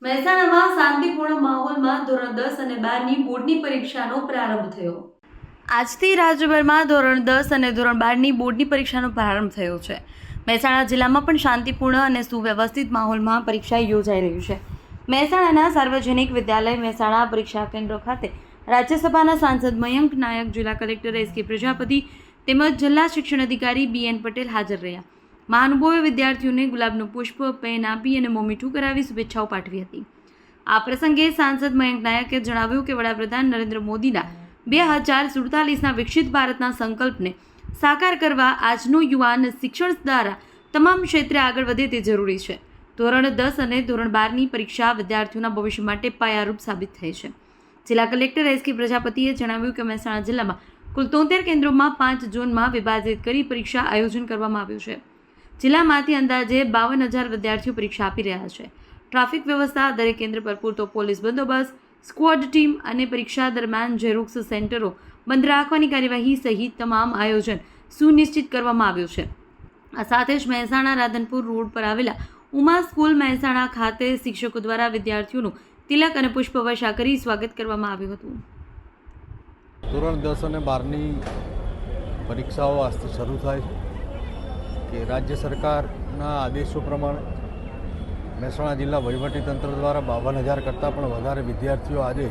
મહેસાણામાં શાંતિપૂર્ણ માહોલમાં ધોરણ 10 અને 12ની બોર્ડની પરીક્ષાનો પ્રારંભ થયો. આજથી રાજ્યભરમાં ધોરણ 10 અને ધોરણ 12ની બોર્ડની પરીક્ષાનો પ્રારંભ થયો છે. મહેસાણા જિલ્લામાં પણ શાંતિપૂર્ણ અને સુવ્યવસ્થિત માહોલમાં પરીક્ષા યોજાઈ રહી છે. મહેસાણાના સાર્વજનિક વિદ્યાલય મહેસાણા પરીક્ષા કેન્દ્ર ખાતે રાજ્યસભાના સાંસદ મયંક નાયક, જિલ્લા કલેક્ટર એસ.કે. પ્રજાપતિ તેમજ જિલ્લા શિક્ષણ અધિકારી બી.એન. પટેલ હાજર રહ્યા. મહાનુભાવોએ વિદ્યાર્થીઓને ગુલાબનું પુષ્પ, પેન આપી અને મોં મીઠું કરાવી શુભેચ્છાઓ પાઠવી હતી. આ પ્રસંગે સાંસદ મયંક નાયકે જણાવ્યું કે વડાપ્રધાન નરેન્દ્ર મોદીના 2047ના વિકસિત ભારતના સંકલ્પને સાકાર કરવા આજનો યુવાન શિક્ષણ દ્વારા તમામ ક્ષેત્રે આગળ વધે તે જરૂરી છે. ધોરણ 10 અને ધોરણ 12ની પરીક્ષા વિદ્યાર્થીઓના ભવિષ્ય માટે પાયારૂપ સાબિત થઈ છે. જિલ્લા કલેક્ટર એસ.કે. પ્રજાપતિએ જણાવ્યું કે મહેસાણા જિલ્લામાં કુલ 73 કેન્દ્રોમાં 5 ઝોનમાં વિભાજિત કરી પરીક્ષા આયોજન કરવામાં આવ્યું છે. જિલ્લામાંથી અંદાજે 52,000 વિદ્યાર્થીઓ પરીક્ષા આપી રહ્યા છે. ટ્રાફિક વ્યવસ્થા, દરેક કેન્દ્ર પર પૂરતો પોલીસ બંદોબસ્ત, સ્ક્વોડ ટીમ અને પરીક્ષા દરમિયાન ઝેરોક્સ સેન્ટરો બંધ રાખવાની કાર્યવાહી સહિત તમામ આયોજન સુનિશ્ચિત કરવામાં આવ્યું છે. આ સાથે જ મહેસાણા રાધનપુર રોડ પર આવેલા ઉમા સ્કૂલ મહેસાણા ખાતે શિક્ષકો દ્વારા વિદ્યાર્થીઓનું તિલક અને પુષ્પવર્ષા કરી સ્વાગત કરવામાં આવ્યું હતું. ધોરણ 10 અને 12ની પરીક્ષાઓ આજથી શરૂ થાય છે કે રાજ્ય સરકારના આદેશો પ્રમાણે મહેસાણા જિલ્લા વહીવટીતંત્ર દ્વારા 52,000 કરતાં પણ વધારે વિદ્યાર્થીઓ આજે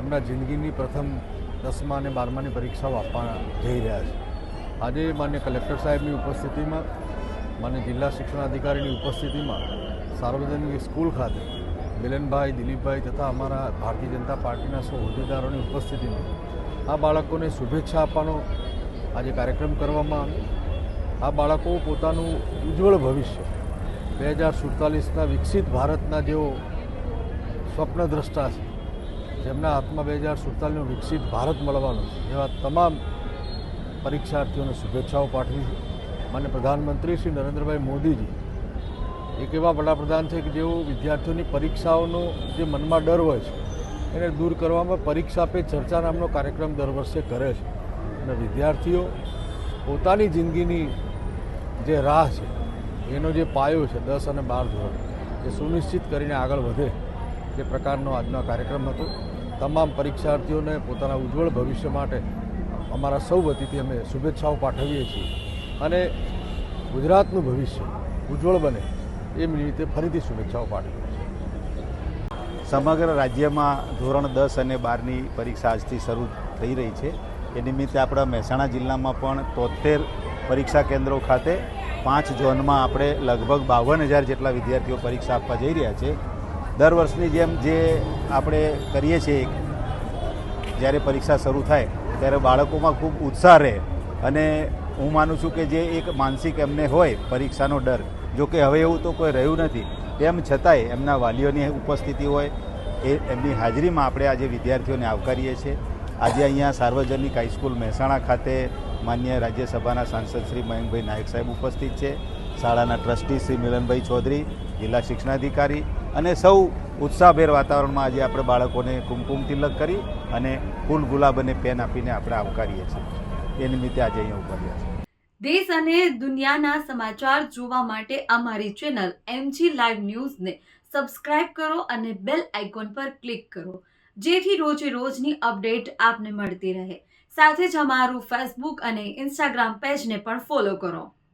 એમના જિંદગીની પ્રથમ 10મા અને 12માની પરીક્ષાઓ આપવા જઈ રહ્યા છે. આજે માન્ય કલેક્ટર સાહેબની ઉપસ્થિતિમાં, માન્ય જિલ્લા શિક્ષણાધિકારીની ઉપસ્થિતિમાં સાર્વજનિક સ્કૂલ ખાતે મિલનભાઈ, દિલીપભાઈ તથા અમારા ભારતીય જનતા પાર્ટીના સૌ હોદ્દેદારોની ઉપસ્થિતિમાં આ બાળકોને શુભેચ્છા આપવાનો આજે કાર્યક્રમ કરવામાં આવ્યો. આ બાળકો પોતાનું ઉજ્જવળ ભવિષ્ય 2047ના વિકસિત ભારતના જેઓ સ્વપ્નદ્રષ્ટા છે, જેમના હાથમાં 2047નું વિકસિત ભારત મળવાનું છે, એવા તમામ પરીક્ષાર્થીઓને શુભેચ્છાઓ પાઠવી છે. માન્ય પ્રધાનમંત્રી શ્રી નરેન્દ્રભાઈ મોદીજી એક એવા વડાપ્રધાન છે કે જેઓ વિદ્યાર્થીઓની પરીક્ષાઓનો જે મનમાં ડર હોય છે એને દૂર કરવામાં પરીક્ષા પે ચર્ચા નામનો કાર્યક્રમ દર વર્ષે કરે છે. અને વિદ્યાર્થીઓ પોતાની જિંદગીની જે રાહ છે, એનો જે પાયો છે 10 અને 12 ધોરણ, એ સુનિશ્ચિત કરીને આગળ વધે એ પ્રકારનો આજનો કાર્યક્રમ હતો. તમામ પરીક્ષાર્થીઓને પોતાના ઉજ્જવળ ભવિષ્ય માટે અમારા સૌ વતીથી અમે શુભેચ્છાઓ પાઠવીએ છીએ અને ગુજરાતનું ભવિષ્ય ઉજ્જવળ બને એ નિમિત્તે ફરીથી શુભેચ્છાઓ પાઠવીએ છીએ. સમગ્ર રાજ્યમાં ધોરણ 10 અને 12ની પરીક્ષા આજથી શરૂ થઈ રહી છે. એ નિમિત્તે આપણા મહેસાણા જિલ્લામાં પણ 73 પરીક્ષા કેન્દ્રો ખાતે 5 ઝોનમાં આપણે લગભગ 52,000 જેટલા વિદ્યાર્થીઓ પરીક્ષા આપવા જઈ રહ્યા છે. દર વર્ષની જેમ જે આપણે કરીએ છીએ, જ્યારે પરીક્ષા શરૂ થાય ત્યારે બાળકોમાં ખૂબ ઉત્સાહ રહે અને હું માનું છું કે જે એક માનસિક એમને હોય પરીક્ષાનો ડર, જો કે હવે એવું તો કોઈ રહ્યું નથી, તેમ છતાંય એમના વાલીઓની ઉપસ્થિતિ હોય એ એમની હાજરીમાં આપણે આજે વિદ્યાર્થીઓને આવકારીએ છીએ. આજે અહીંયા સાર્વજનિક હાઈસ્કૂલ મહેસાણા ખાતે માન્ય રાજ્યસભાના સાંસદ શ્રી મયંકભાઈ નાયક સાહેબ ઉપસ્થિત છે. શાળાના ટ્રસ્ટી શ્રી મિલનભાઈ ચૌધરી, જિલ્લા શિક્ષણાધિકારી અને સૌ ઉત્સાહભેર વાતાવરણમાં આજે આપણે બાળકોને કુમકુમ તિલક કરી અને ફૂલ ગુલાબ અને પેન આપીને આપણે આવકારીએ છીએ. એ નિમિત્તે આજે અહીંયા ઉપસ્થિત છે. દેશ અને દુનિયાના સમાચાર જોવા માટે અમારી ચેનલ MG લાઈવ ન્યૂઝને સબસ્ક્રાઇબ કરો અને બેલ આઇકોન પર ક્લિક કરો, જેથી રોજે રોજની અપડેટ આપને મળતી રહે. સાથે જ અમારું ફેસબુક અને ઇન્સ્ટાગ્રામ પેજને પણ ફોલો કરો.